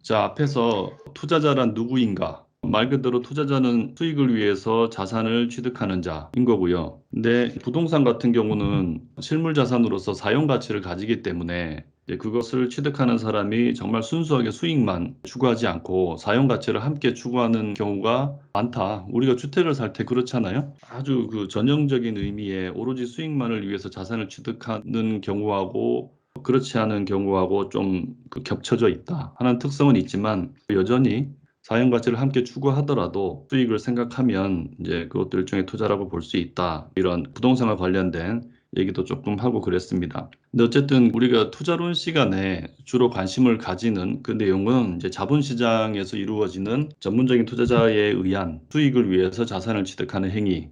자, 앞에서 투자자란 누구인가? 말 그대로 투자자는 수익을 위해서 자산을 취득하는 자인 거고요. 근데 부동산 같은 경우는 실물 자산으로서 사용 가치를 가지기 때문에 이제 그것을 취득하는 사람이 정말 순수하게 수익만 추구하지 않고 사용 가치를 함께 추구하는 경우가 많다. 우리가 주택을 살 때 그렇잖아요. 아주 그 전형적인 의미의 오로지 수익만을 위해서 자산을 취득하는 경우하고 그렇지 않은 경우하고 좀 겹쳐져 있다 하는 특성은 있지만 여전히 사용 가치를 함께 추구하더라도 수익을 생각하면 이제 그것도 일종의 투자라고 볼 수 있다. 이런 부동산과 관련된 얘기도 조금 하고 그랬습니다. 근데 어쨌든 우리가 투자론 시간에 주로 관심을 가지는 그 내용은 이제 자본시장에서 이루어지는 전문적인 투자자에 의한 수익을 위해서 자산을 취득하는 행위.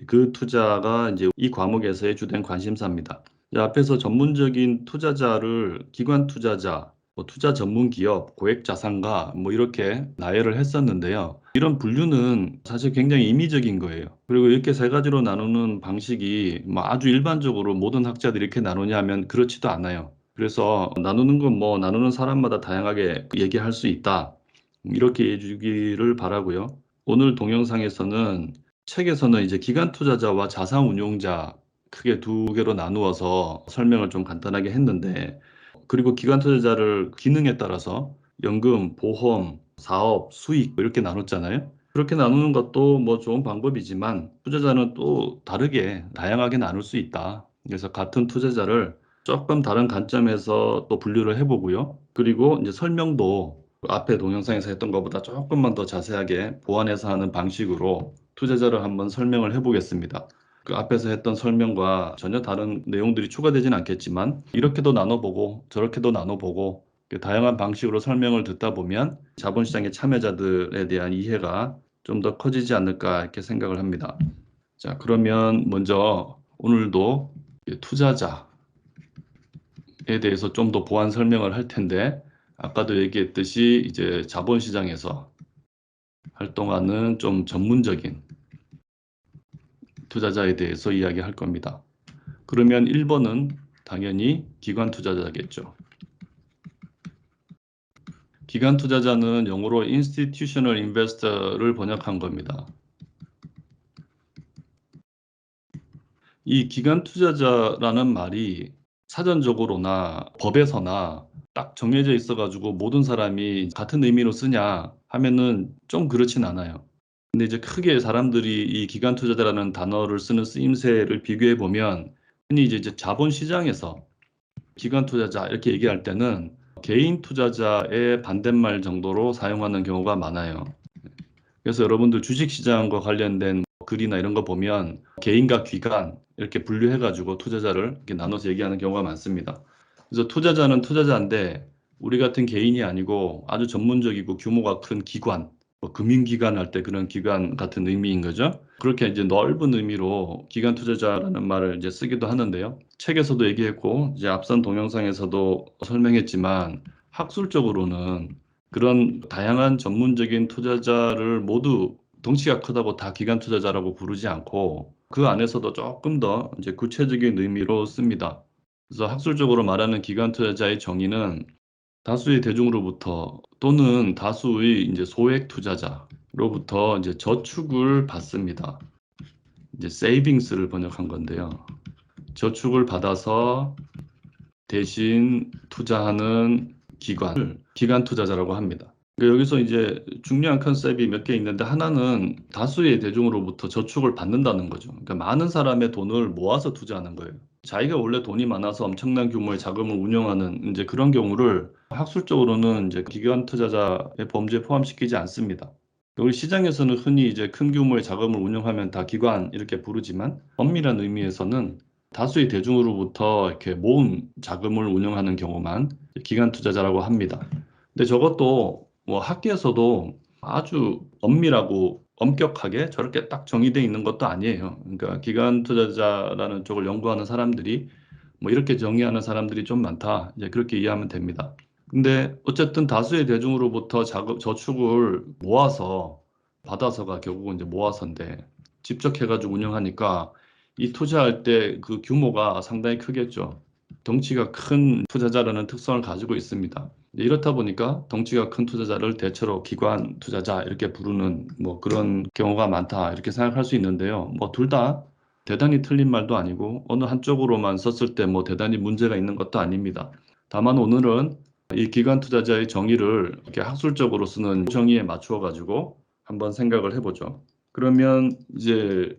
그 투자가 이제 이 과목에서의 주된 관심사입니다. 앞에서 전문적인 투자자를 기관 투자자, 투자 전문 기업, 고액 자산가 이렇게 나열을 했었는데요. 이런 분류는 사실 굉장히 임의적인 거예요. 그리고 이렇게 세 가지로 나누는 방식이 아주 일반적으로 모든 학자들이 이렇게 나누냐 하면 그렇지도 않아요. 그래서 나누는 건 나누는 사람마다 다양하게 얘기할 수 있다. 이렇게 해주기를 바라고요. 오늘 동영상에서는 책에서는 이제 기관 투자자와 자산 운용자 크게 두 개로 나누어서 설명을 좀 간단하게 했는데, 그리고 기관 투자자를 기능에 따라서 연금, 보험, 사업, 수익 이렇게 나눴잖아요. 그렇게 나누는 것도 좋은 방법이지만 투자자는 또 다르게 다양하게 나눌 수 있다. 그래서 같은 투자자를 조금 다른 관점에서 또 분류를 해보고요. 그리고 이제 설명도 앞에 동영상에서 했던 것보다 조금만 더 자세하게 보완해서 하는 방식으로 투자자를 한번 설명을 해보겠습니다. 그 앞에서 했던 설명과 전혀 다른 내용들이 추가되진 않겠지만 이렇게도 나눠보고 저렇게도 나눠보고 다양한 방식으로 설명을 듣다 보면 자본시장의 참여자들에 대한 이해가 좀 더 커지지 않을까 이렇게 생각을 합니다. 자, 그러면 먼저 오늘도 투자자에 대해서 좀 더 보완 설명을 할 텐데, 아까도 얘기했듯이 이제 자본시장에서 활동하는 좀 전문적인 투자자에 대해서 이야기할 겁니다. 그러면 1번은 당연히 기관 투자자겠죠. 기관 투자자는 영어로 institutional investor를 번역한 겁니다. 이 기관 투자자라는 말이 사전적으로나 법에서나 딱 정해져 있어가지고 모든 사람이 같은 의미로 쓰냐 하면은 좀 그렇진 않아요. 근데 이제 크게 사람들이 이 기관 투자자라는 단어를 쓰는 쓰임새를 비교해 보면 흔히 이제 자본시장에서 기관 투자자 이렇게 얘기할 때는 개인 투자자의 반대말 정도로 사용하는 경우가 많아요. 그래서 여러분들 주식시장과 관련된 글이나 이런 거 보면 개인과 기관 이렇게 분류해가지고 투자자를 이렇게 나눠서 얘기하는 경우가 많습니다. 그래서 투자자는 투자자인데 우리 같은 개인이 아니고 아주 전문적이고 규모가 큰 기관, 금융기관 할 때 그런 기관 같은 의미인 거죠. 그렇게 이제 넓은 의미로 기관 투자자라는 말을 이제 쓰기도 하는데요. 책에서도 얘기했고 이제 앞선 동영상에서도 설명했지만 학술적으로는 그런 다양한 전문적인 투자자를 모두 덩치가 크다고 다 기관 투자자라고 부르지 않고 그 안에서도 조금 더 이제 구체적인 의미로 씁니다. 그래서 학술적으로 말하는 기관 투자자의 정의는 다수의 대중으로부터 또는 다수의 이제 소액 투자자로부터 이제 저축을 받습니다. 이제 세이빙스를 번역한 건데요. 저축을 받아서 대신 투자하는 기관을 기관 투자자라고 합니다. 그러니까 여기서 이제 중요한 컨셉이 몇 개 있는데 하나는 다수의 대중으로부터 저축을 받는다는 거죠. 그러니까 많은 사람의 돈을 모아서 투자하는 거예요. 자기가 원래 돈이 많아서 엄청난 규모의 자금을 운영하는 이제 그런 경우를 학술적으로는 이제 기관 투자자의 범주에 포함시키지 않습니다. 우리 시장에서는 흔히 이제 큰 규모의 자금을 운영하면 다 기관 이렇게 부르지만 엄밀한 의미에서는 다수의 대중으로부터 이렇게 모은 자금을 운영하는 경우만 기관 투자자라고 합니다. 근데 저것도 학계에서도 아주 엄밀하고 엄격하게 저렇게 딱 정의되어 있는 것도 아니에요. 그러니까 기관 투자자라는 쪽을 연구하는 사람들이 이렇게 정의하는 사람들이 좀 많다. 이제 그렇게 이해하면 됩니다. 근데 어쨌든 다수의 대중으로부터 저축을 모아서 받아서가 결국은 이제 모아서인데 직접 해가지고 운영하니까 이 투자할 때 그 규모가 상당히 크겠죠. 덩치가 큰 투자자라는 특성을 가지고 있습니다. 이렇다 보니까 덩치가 큰 투자자를 대체로 기관 투자자 이렇게 부르는 뭐 그런 경우가 많다 이렇게 생각할 수 있는데요. 뭐 둘 다 대단히 틀린 말도 아니고 어느 한쪽으로만 썼을 때 뭐 대단히 문제가 있는 것도 아닙니다. 다만 오늘은 이 기관 투자자의 정의를 이렇게 학술적으로 쓰는 정의에 맞추어 가지고 한번 생각을 해보죠. 그러면 이제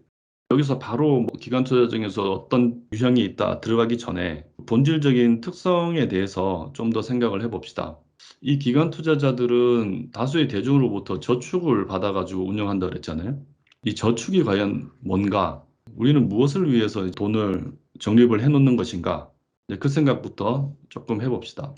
여기서 바로 뭐 기관 투자 중에서 어떤 유형이 있다 들어가기 전에 본질적인 특성에 대해서 좀 더 생각을 해봅시다. 이 기관 투자자들은 다수의 대중으로부터 저축을 받아가지고 운영한다 그랬잖아요. 이 저축이 과연 뭔가, 우리는 무엇을 위해서 돈을 적립을 해놓는 것인가, 이제 그 생각부터 조금 해봅시다.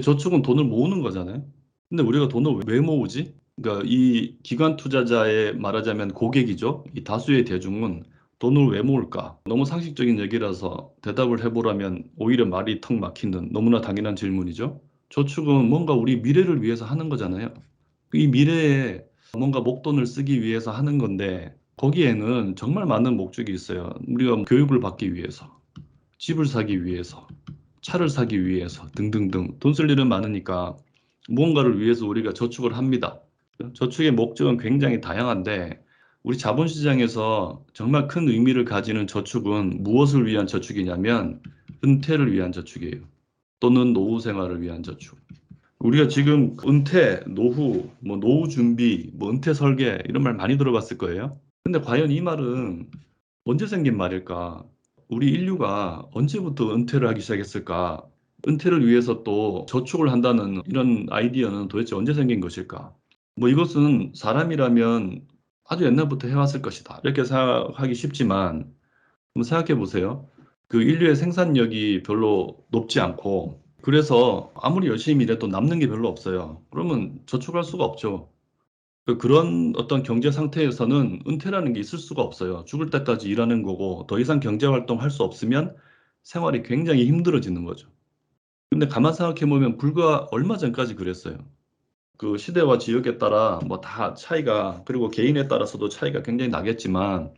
저축은 돈을 모으는 거잖아요. 근데 우리가 돈을 왜 모으지? 그러니까 이 기관 투자자의 말하자면 고객이죠. 이 다수의 대중은 돈을 왜 모을까? 너무 상식적인 얘기라서 대답을 해보라면 오히려 말이 턱 막히는 너무나 당연한 질문이죠. 저축은 뭔가 우리 미래를 위해서 하는 거잖아요. 이 미래에 뭔가 목돈을 쓰기 위해서 하는 건데 거기에는 정말 많은 목적이 있어요. 우리가 교육을 받기 위해서, 집을 사기 위해서, 차를 사기 위해서 등등등 돈 쓸 일은 많으니까 무언가를 위해서 우리가 저축을 합니다. 저축의 목적은 굉장히 다양한데 우리 자본시장에서 정말 큰 의미를 가지는 저축은 무엇을 위한 저축이냐면 은퇴를 위한 저축이에요. 또는 노후 생활을 위한 저축. 우리가 지금 은퇴, 노후, 뭐 노후 준비, 뭐 은퇴 설계 이런 말 많이 들어봤을 거예요. 근데 과연 이 말은 언제 생긴 말일까? 우리 인류가 언제부터 은퇴를 하기 시작했을까? 은퇴를 위해서 또 저축을 한다는 이런 아이디어는 도대체 언제 생긴 것일까? 뭐 이것은 사람이라면 아주 옛날부터 해왔을 것이다. 이렇게 생각하기 쉽지만, 한번 생각해 보세요. 그 인류의 생산력이 별로 높지 않고, 그래서 아무리 열심히 일해도 남는 게 별로 없어요. 그러면 저축할 수가 없죠. 그런 어떤 경제 상태에서는 은퇴라는 게 있을 수가 없어요. 죽을 때까지 일하는 거고, 더 이상 경제 활동 할 수 없으면 생활이 굉장히 힘들어지는 거죠. 근데 가만 생각해 보면 불과 얼마 전까지 그랬어요. 그 시대와 지역에 따라 뭐 다 차이가, 그리고 개인에 따라서도 차이가 굉장히 나겠지만,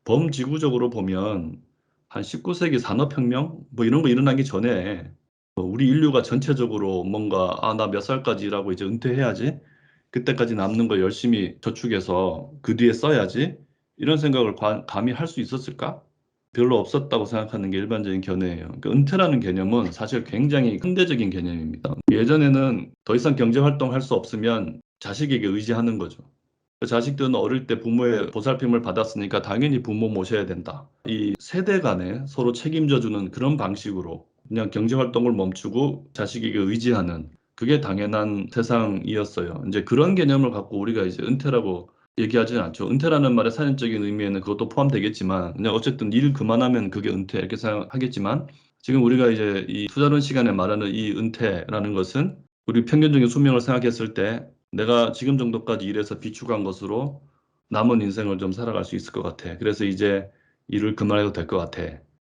범지구적으로 보면 한 19세기 산업혁명 뭐 이런 거 일어나기 전에 우리 인류가 전체적으로 뭔가 나 몇 살까지 일하고 이제 은퇴해야지. 그때까지 남는 거 열심히 저축해서 그 뒤에 써야지. 이런 생각을 감히 할 수 있었을까? 별로 없었다고 생각하는 게 일반적인 견해예요. 그러니까 은퇴라는 개념은 사실 굉장히 현대적인 개념입니다. 예전에는 더 이상 경제 활동할 수 없으면 자식에게 의지하는 거죠. 그 자식들은 어릴 때 부모의 보살핌을 받았으니까 당연히 부모 모셔야 된다. 이 세대 간에 서로 책임져 주는 그런 방식으로 그냥 경제 활동을 멈추고 자식에게 의지하는, 그게 당연한 세상이었어요. 이제 그런 개념을 갖고 우리가 이제 은퇴라고 얘기하지는 않죠. 은퇴라는 말의 사전적인 의미에는 그것도 포함되겠지만 그냥 어쨌든 일 그만하면 그게 은퇴 이렇게 생각하겠지만, 지금 우리가 이제 이 투자론 시간에 말하는 이 은퇴라는 것은 우리 평균적인 수명을 생각했을 때 내가 지금 정도까지 일해서 비축한 것으로 남은 인생을 좀 살아갈 수 있을 것 같아. 그래서 이제 일을 그만해도 될 것 같아.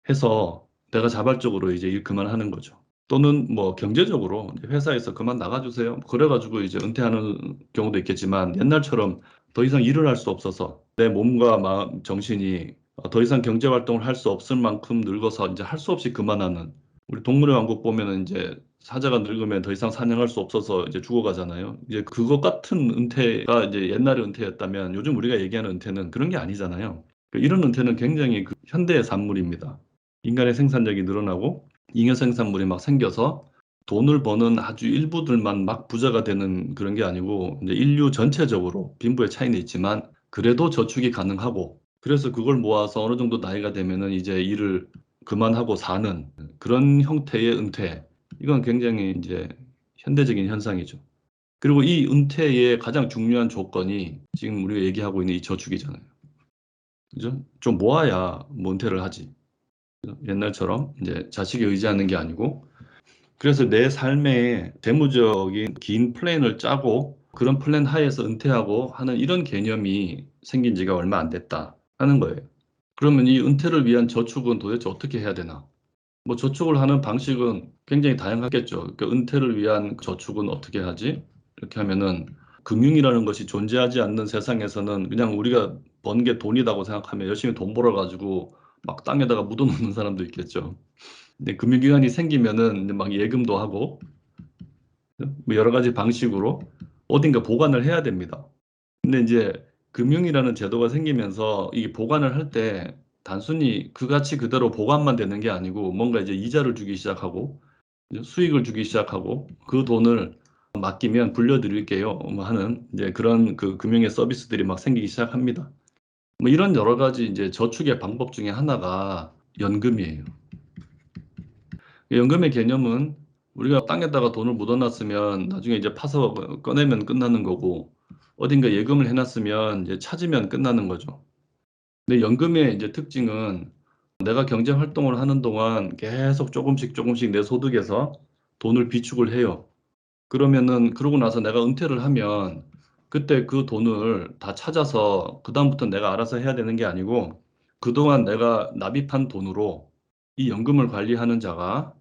해서 내가 자발적으로 이제 일 그만하는 거죠. 또는 뭐 경제적으로 이제 회사에서 그만 나가주세요. 그래가지고 이제 은퇴하는 경우도 있겠지만, 옛날처럼 더 이상 일을 할 수 없어서 내 몸과 마음, 정신이 더 이상 경제 활동을 할 수 없을 만큼 늙어서 이제 할 수 없이 그만하는, 우리 동물의 왕국 보면은 이제 사자가 늙으면 더 이상 사냥할 수 없어서 이제 죽어가잖아요. 이제 그것 같은 은퇴가 이제 옛날의 은퇴였다면 요즘 우리가 얘기하는 은퇴는 그런 게 아니잖아요. 이런 은퇴는 굉장히 그 현대의 산물입니다. 인간의 생산력이 늘어나고 잉여 생산물이 막 생겨서 돈을 버는 아주 일부들만 막 부자가 되는 그런 게 아니고, 이제 인류 전체적으로 빈부의 차이는 있지만 그래도 저축이 가능하고, 그래서 그걸 모아서 어느 정도 나이가 되면은 이제 일을 그만하고 사는 그런 형태의 은퇴. 이건 굉장히 이제 현대적인 현상이죠. 그리고 이 은퇴의 가장 중요한 조건이 지금 우리가 얘기하고 있는 이 저축이잖아요. 그죠? 좀 모아야 뭐 은퇴를 하지. 그죠? 옛날처럼 이제 자식에 의지하는 게 아니고, 그래서 내 삶의 재무적인 긴 플랜을 짜고 그런 플랜 하에서 은퇴하고 하는 이런 개념이 생긴 지가 얼마 안 됐다 하는 거예요. 그러면 이 은퇴를 위한 저축은 도대체 어떻게 해야 되나? 뭐 저축을 하는 방식은 굉장히 다양하겠죠. 그러니까 은퇴를 위한 저축은 어떻게 하지? 이렇게 하면은 금융이라는 것이 존재하지 않는 세상에서는 그냥 우리가 번 게 돈이라고 생각하면 열심히 돈 벌어가지고 막 땅에다가 묻어놓는 사람도 있겠죠. 근데 금융기관이 생기면은 이제 막 예금도 하고 뭐 여러 가지 방식으로 어딘가 보관을 해야 됩니다. 근데 이제 금융이라는 제도가 생기면서 이 보관을 할 때 단순히 그 가치 그대로 보관만 되는 게 아니고 뭔가 이제 이자를 주기 시작하고 이제 수익을 주기 시작하고 그 돈을 맡기면 불려드릴게요 뭐 하는 이제 그런 그 금융의 서비스들이 막 생기기 시작합니다. 뭐 이런 여러 가지 이제 저축의 방법 중에 하나가 연금이에요. 연금의 개념은 우리가 땅에다가 돈을 묻어놨으면 나중에 이제 파서 꺼내면 끝나는 거고 어딘가 예금을 해놨으면 이제 찾으면 끝나는 거죠. 근데 연금의 이제 특징은 내가 경제 활동을 하는 동안 계속 조금씩 내 소득에서 돈을 비축을 해요. 그러면은 그러고 나서 내가 은퇴를 하면 그때 그 돈을 다 찾아서 그다음부터 내가 알아서 해야 되는 게 아니고 그동안 내가 납입한 돈으로 이 연금을 관리하는 자가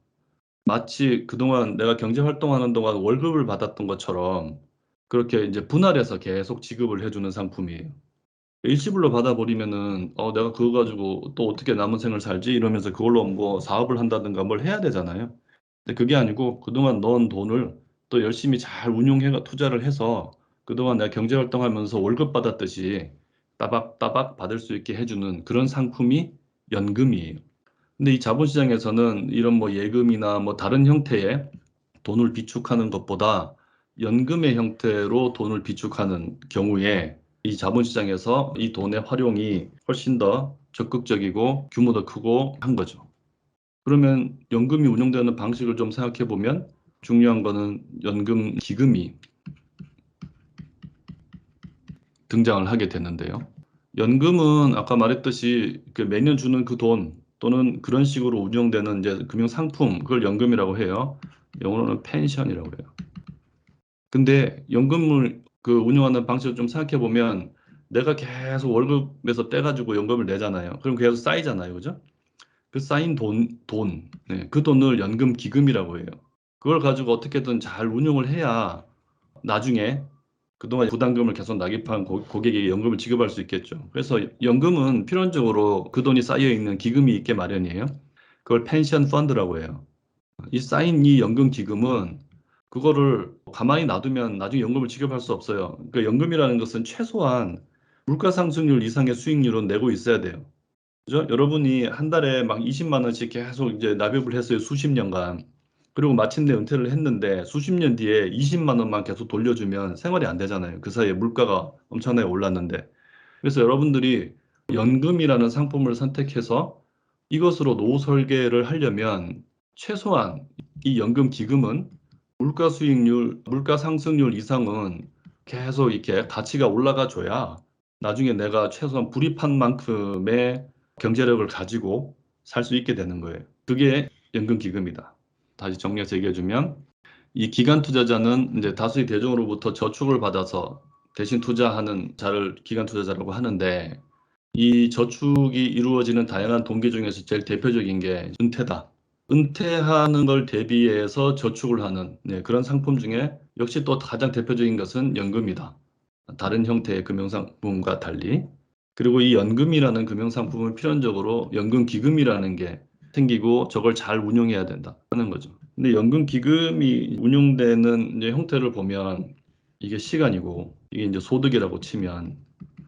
마치 그동안 내가 경제 활동하는 동안 월급을 받았던 것처럼 그렇게 이제 분할해서 계속 지급을 해주는 상품이에요. 일시불로 받아버리면은 내가 그거 가지고 또 어떻게 남은 생을 살지 이러면서 그걸로 뭐 사업을 한다든가 뭘 해야 되잖아요. 근데 그게 아니고 그동안 넣은 돈을 또 열심히 잘 운용해가 투자를 해서 그동안 내가 경제 활동하면서 월급 받았듯이 따박따박 받을 수 있게 해주는 그런 상품이 연금이에요. 근데 이 자본시장에서는 이런 뭐 예금이나 뭐 다른 형태의 돈을 비축하는 것보다 연금의 형태로 돈을 비축하는 경우에 이 자본시장에서 이 돈의 활용이 훨씬 더 적극적이고 규모도 크고 한 거죠. 그러면 연금이 운영되는 방식을 좀 생각해 보면 중요한 거는 연금 기금이 등장을 하게 되는데요. 연금은 아까 말했듯이 그 매년 주는 그 돈 또는 그런 식으로 운영되는 이제 금융 상품 그걸 연금이라고 해요. 영어로는 펜션이라고 해요. 근데 연금을 그 운영하는 방식을 좀 생각해 보면 내가 계속 월급에서 떼가지고 연금을 내잖아요. 그럼 계속 쌓이잖아요. 그죠? 그 쌓인 네, 그 돈을 연금 기금이라고 해요. 그걸 가지고 어떻게든 잘 운용을 해야 나중에 그동안 부담금을 계속 납입한 고객에게 연금을 지급할 수 있겠죠. 그래서 연금은 필연적으로 그 돈이 쌓여 있는 기금이 있게 마련이에요. 그걸 펜션 펀드라고 해요. 이 쌓인 이 연금 기금은 그거를 가만히 놔두면 나중에 연금을 지급할 수 없어요. 그러니까 연금이라는 것은 최소한 물가 상승률 이상의 수익률은 내고 있어야 돼요. 그죠? 여러분이 한 달에 막 20만 원씩 계속 이제 납입을 했어요. 수십 년간. 그리고 마침내 은퇴를 했는데 수십 년 뒤에 20만 원만 계속 돌려주면 생활이 안 되잖아요. 그 사이에 물가가 엄청나게 올랐는데. 그래서 여러분들이 연금이라는 상품을 선택해서 이것으로 노후 설계를 하려면 최소한 이 연금 기금은 물가 수익률, 물가 상승률 이상은 계속 이렇게 가치가 올라가 줘야 나중에 내가 최소한 불입한 만큼의 경제력을 가지고 살 수 있게 되는 거예요. 그게 연금 기금이다. 다시 정리해서 얘기해 주면 이 기관 투자자는 이제 다수의 대중으로부터 저축을 받아서 대신 투자하는 자를 기관 투자자라고 하는데 이 저축이 이루어지는 다양한 동기 중에서 제일 대표적인 게 은퇴다. 은퇴하는 걸 대비해서 저축을 하는 네, 그런 상품 중에 역시 또 가장 대표적인 것은 연금이다. 다른 형태의 금융상품과 달리. 그리고 이 연금이라는 금융상품은 필연적으로 연금기금이라는 게 생기고 저걸 잘 운용해야 된다 하는 거죠. 근데 연금기금이 운용되는 이제 형태를 보면 이게 시간이고 이게 이제 소득이라고 치면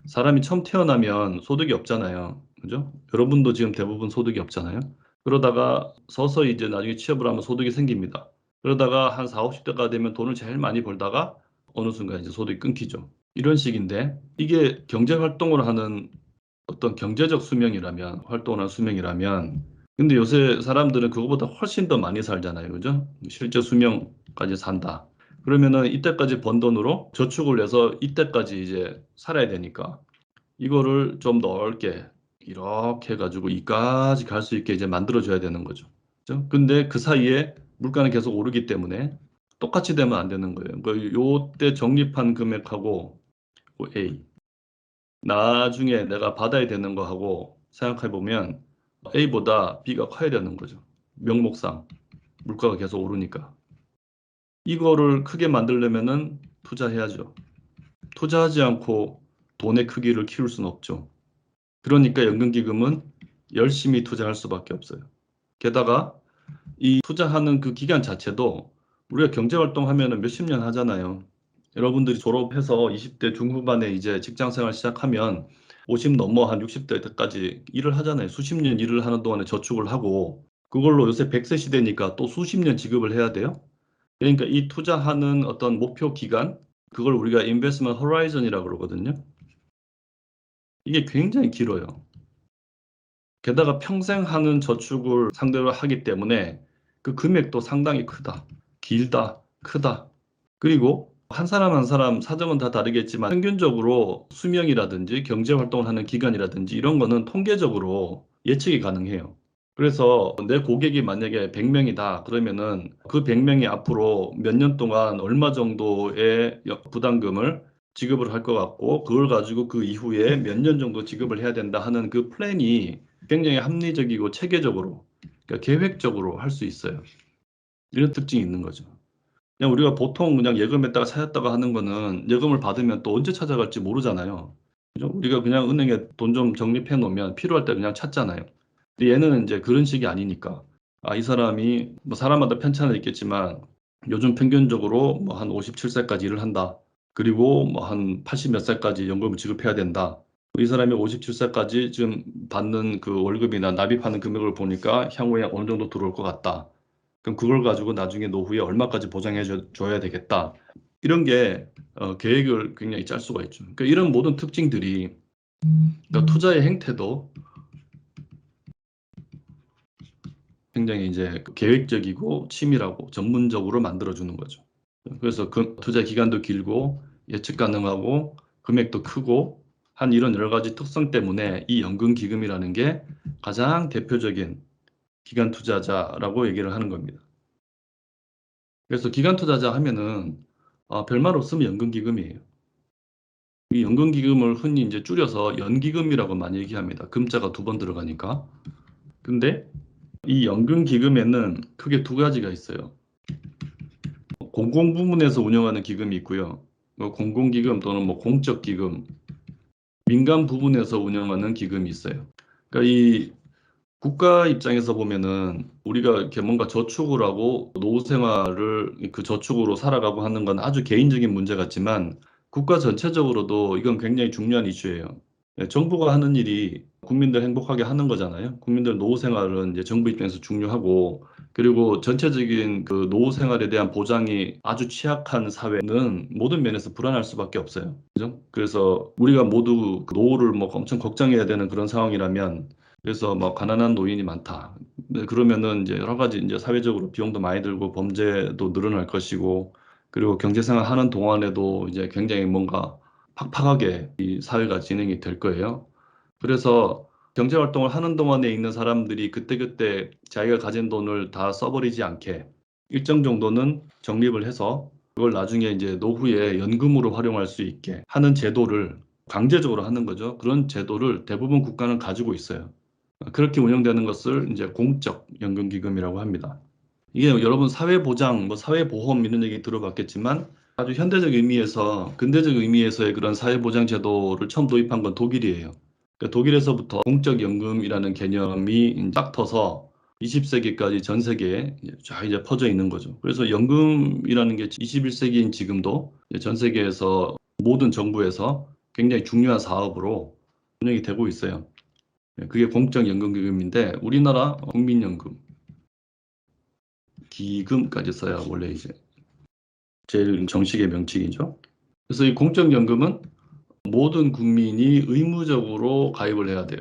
사람이 처음 태어나면 소득이 없잖아요. 그죠? 여러분도 지금 대부분 소득이 없잖아요. 그러다가 서서히 이제 나중에 취업을 하면 소득이 생깁니다. 그러다가 한 4, 50대가 되면 돈을 제일 많이 벌다가 어느 순간 이제 소득이 끊기죠. 이런 식인데 이게 경제 활동을 하는 어떤 경제적 수명이라면 활동을 하는 수명이라면 근데 요새 사람들은 그거보다 훨씬 더 많이 살잖아요. 그죠? 실제 수명까지 산다. 그러면은 이때까지 번 돈으로 저축을 해서 이때까지 이제 살아야 되니까 이거를 좀 넓게 이렇게 해가지고 이까지 갈 수 있게 이제 만들어줘야 되는 거죠. 그죠? 근데 그 사이에 물가는 계속 오르기 때문에 똑같이 되면 안 되는 거예요. 그 요때 적립한 금액하고 그 A 나중에 내가 받아야 되는 거하고 생각해 보면 A보다 B가 커야 되는 거죠. 명목상 물가가 계속 오르니까 이거를 크게 만들려면은 투자해야죠. 투자하지 않고 돈의 크기를 키울 수는 없죠. 그러니까 연금기금은 열심히 투자할 수밖에 없어요. 게다가 이 투자하는 그 기간 자체도 우리가 경제활동 하면은 몇십 년 하잖아요. 여러분들이 졸업해서 20대 중후반에 이제 직장 생활 시작하면 50 넘어 한 60대 때까지 일을 하잖아요. 수십 년 일을 하는 동안에 저축을 하고 그걸로 요새 100세 시대니까 또 수십 년 지급을 해야 돼요. 그러니까 이 투자하는 어떤 목표 기간, 그걸 우리가 investment horizon이라고 그러거든요. 이게 굉장히 길어요. 게다가 평생 하는 저축을 상대로 하기 때문에 그 금액도 상당히 크다, 길다, 크다. 그리고 한 사람 한 사람 사정은 다 다르겠지만 평균적으로 수명이라든지 경제 활동을 하는 기간이라든지 이런 거는 통계적으로 예측이 가능해요. 그래서 내 고객이 만약에 100명이다 그러면은 그 100명이 앞으로 몇 년 동안 얼마 정도의 부담금을 지급을 할 것 같고 그걸 가지고 그 이후에 몇 년 정도 지급을 해야 된다 하는 그 플랜이 굉장히 합리적이고 체계적으로, 그러니까 계획적으로 할 수 있어요. 이런 특징이 있는 거죠. 그냥 우리가 보통 그냥 예금했다가 찾았다가 하는 거는 예금을 받으면 또 언제 찾아갈지 모르잖아요. 그죠? 우리가 그냥 은행에 돈 좀 적립해 놓으면 필요할 때 그냥 찾잖아요. 근데 얘는 이제 그런 식이 아니니까. 아, 이 사람이 뭐 사람마다 편차는 있겠지만 요즘 평균적으로 뭐 한 57세까지 일을 한다. 그리고 뭐 한 80 몇 살까지 연금을 지급해야 된다. 이 사람이 57세까지 지금 받는 그 월급이나 납입하는 금액을 보니까 향후에 어느 정도 들어올 것 같다. 그럼 그걸 가지고 나중에 노후에 얼마까지 보장해 줘야 되겠다. 이런 게 계획을 굉장히 짤 수가 있죠. 그러니까 이런 모든 특징들이, 그러니까 투자의 행태도 굉장히 이제 계획적이고 치밀하고 전문적으로 만들어주는 거죠. 그래서 그 투자 기간도 길고 예측 가능하고 금액도 크고 한 이런 여러 가지 특성 때문에 이 연금기금이라는 게 가장 대표적인 기간 투자자라고 얘기를 하는 겁니다. 그래서 기간 투자자 하면은 별말 없으면 연금기금이에요. 이 연금기금을 흔히 이제 줄여서 연기금이라고 많이 얘기합니다. 금자가 두 번 들어가니까. 근데 이 연금기금에는 크게 두 가지가 있어요. 공공부문에서 운영하는 기금이 있고요. 공공기금 또는 뭐 공적기금, 민간 부분에서 운영하는 기금이 있어요. 그러니까 이 국가 입장에서 보면은 우리가 이렇게 뭔가 저축을 하고 노후 생활을 그 저축으로 살아가고 하는 건 아주 개인적인 문제 같지만 국가 전체적으로도 이건 굉장히 중요한 이슈예요. 예, 정부가 하는 일이 국민들 행복하게 하는 거잖아요. 국민들 노후 생활은 이제 정부 입장에서 중요하고 그리고 전체적인 그 노후 생활에 대한 보장이 아주 취약한 사회는 모든 면에서 불안할 수밖에 없어요. 그죠? 그래서 우리가 모두 그 노후를 뭐 엄청 걱정해야 되는 그런 상황이라면 그래서 뭐 가난한 노인이 많다. 네, 그러면은 이제 여러 가지 이제 사회적으로 비용도 많이 들고 범죄도 늘어날 것이고 그리고 경제생활 하는 동안에도 이제 굉장히 뭔가 팍팍하게 이 사회가 진행이 될 거예요. 그래서 경제 활동을 하는 동안에 있는 사람들이 그때그때 자기가 가진 돈을 다 써버리지 않게 일정 정도는 적립을 해서 그걸 나중에 이제 노후에 연금으로 활용할 수 있게 하는 제도를 강제적으로 하는 거죠. 그런 제도를 대부분 국가는 가지고 있어요. 그렇게 운영되는 것을 이제 공적 연금기금이라고 합니다. 이게 여러분 사회보장, 뭐 사회보험 이런 얘기 들어봤겠지만 아주 현대적 의미에서 근대적 의미에서의 그런 사회보장 제도를 처음 도입한 건 독일이에요. 그러니까 독일에서부터 공적연금이라는 개념이 딱 터서 20세기까지 전 세계에 쫙 이제 퍼져 있는 거죠. 그래서 연금이라는 게 21세기인 지금도 전 세계에서 모든 정부에서 굉장히 중요한 사업으로 운영이 되고 있어요. 그게 공적연금기금인데 우리나라 국민연금 기금까지 써야 원래 이제 제일 정식의 명칭이죠. 그래서 이 공적연금은 모든 국민이 의무적으로 가입을 해야 돼요.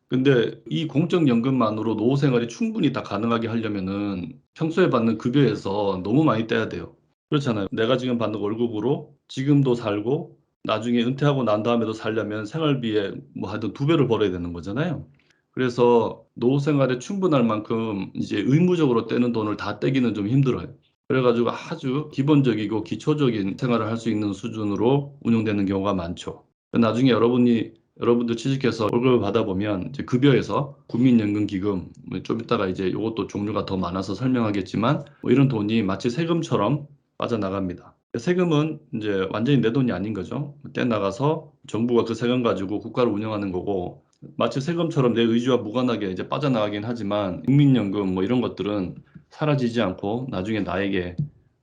근데 이 공적연금만으로 노후 생활이 충분히 다 가능하게 하려면은 평소에 받는 급여에서 너무 많이 떼야 돼요. 그렇잖아요. 내가 지금 받는 월급으로 지금도 살고 나중에 은퇴하고 난 다음에도 살려면 생활비에 뭐 하여튼 두 배를 벌어야 되는 거잖아요. 그래서 노후 생활에 충분할 만큼 이제 의무적으로 떼는 돈을 다 떼기는 좀 힘들어요. 그래가지고 아주 기본적이고 기초적인 생활을 할 수 있는 수준으로 운영되는 경우가 많죠. 나중에 여러분들 취직해서 월급을 받아보면 이제 급여에서 국민연금기금 뭐좀 이따가 이제 이것도 종류가 더 많아서 설명하겠지만 뭐 이런 돈이 마치 세금처럼 빠져나갑니다. 세금은 이제 완전히 내 돈이 아닌 거죠. 떼나가서 정부가 그 세금 가지고 국가를 운영하는 거고 마치 세금처럼 내 의지와 무관하게 이제 빠져나가긴 하지만 국민연금 뭐 이런 것들은 사라지지 않고 나중에 나에게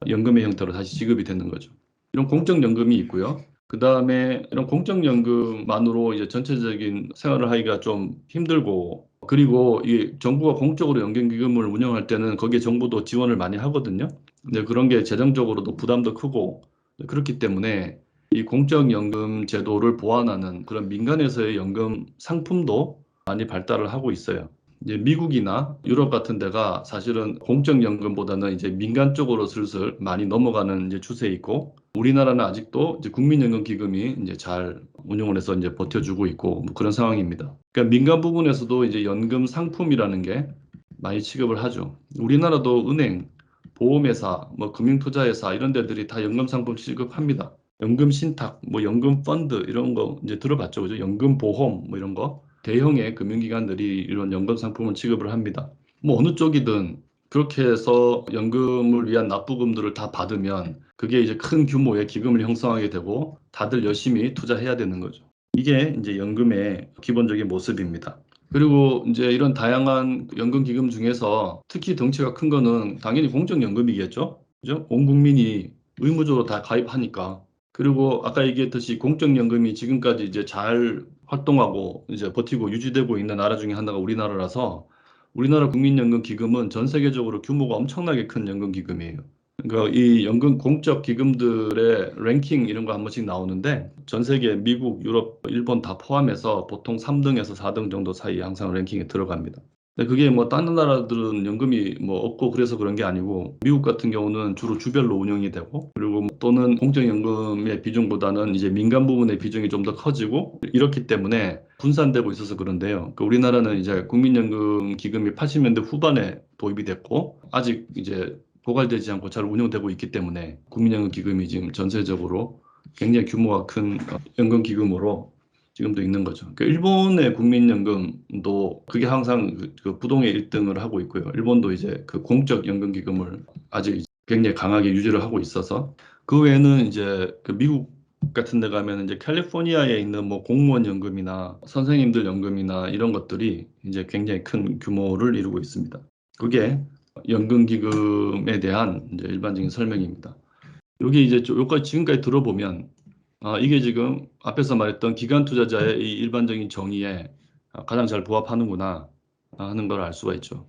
연금의 형태로 다시 지급이 되는 거죠. 이런 공적연금이 있고요. 그 다음에 이런 공적연금만으로 이제 전체적인 생활을 하기가 좀 힘들고, 그리고 이 정부가 공적으로 연금기금을 운영할 때는 거기에 정부도 지원을 많이 하거든요. 근데 그런 게 재정적으로도 부담도 크고, 그렇기 때문에 이 공적연금 제도를 보완하는 그런 민간에서의 연금 상품도 많이 발달을 하고 있어요. 이제 미국이나 유럽 같은 데가 사실은 공적연금보다는 이제 민간 쪽으로 슬슬 많이 넘어가는 이제 추세에 있고, 우리나라는 아직도 이제 국민연금 기금이 이제 잘 운영을 해서 이제 버텨주고 있고 뭐 그런 상황입니다. 그러니까 민간 부분에서도 이제 연금 상품이라는 게 많이 취급을 하죠. 우리나라도 은행, 보험회사, 뭐 금융투자회사 이런 데들이 다 연금 상품 취급합니다. 연금 신탁, 뭐 연금 펀드 이런 거 이제 들어봤죠, 그죠? 연금 보험 뭐 이런 거. 대형의 금융기관들이 이런 연금 상품을 취급을 합니다. 뭐 어느 쪽이든 그렇게 해서 연금을 위한 납부금들을 다 받으면 그게 이제 큰 규모의 기금을 형성하게 되고 다들 열심히 투자해야 되는 거죠. 이게 이제 연금의 기본적인 모습입니다. 그리고 이제 이런 다양한 연금 기금 중에서 특히 덩치가 큰 거는 당연히 공적연금이겠죠. 그죠? 온 국민이 의무적으로 다 가입하니까. 그리고 아까 얘기했듯이 공적연금이 지금까지 이제 잘 활동하고 이제 버티고 유지되고 있는 나라 중에 하나가 우리나라라서 우리나라 국민연금 기금은 전 세계적으로 규모가 엄청나게 큰 연금 기금이에요. 그러니까 이 연금 공적 기금들의 랭킹 이런 거 한 번씩 나오는데 전 세계 미국, 유럽, 일본 다 포함해서 보통 3등에서 4등 정도 사이에 항상 랭킹에 들어갑니다. 근데 그게 뭐 다른 나라들은 연금이 뭐 없고 그래서 그런 게 아니고 미국 같은 경우는 주로 주별로 운영이 되고 그리고 또는 공적연금의 비중보다는 이제 민간 부분의 비중이 좀 더 커지고 이렇기 때문에 분산되고 있어서 그런데요. 그 우리나라는 이제 국민연금 기금이 80년대 후반에 도입이 됐고 아직 이제 고갈되지 않고 잘 운영되고 있기 때문에 국민연금 기금이 지금 전세적으로 굉장히 규모가 큰 연금 기금으로 지금도 있는 거죠. 그러니까 일본의 국민연금도 그게 항상 그 부동의 1등을 하고 있고요. 일본도 이제 그 공적 연금 기금을 아직 굉장히 강하게 유지를 하고 있어서 그 외에는 이제 그 미국 같은 데 가면 이제 캘리포니아에 있는 뭐 공무원 연금이나 선생님들 연금이나 이런 것들이 이제 굉장히 큰 규모를 이루고 있습니다. 그게 연금기금에 대한 이제 일반적인 설명입니다. 여기 이제 여기까지 지금까지 들어보면 이게 지금 앞에서 말했던 기관 투자자의 이 일반적인 정의에 가장 잘 부합하는구나 하는 걸 알 수가 있죠.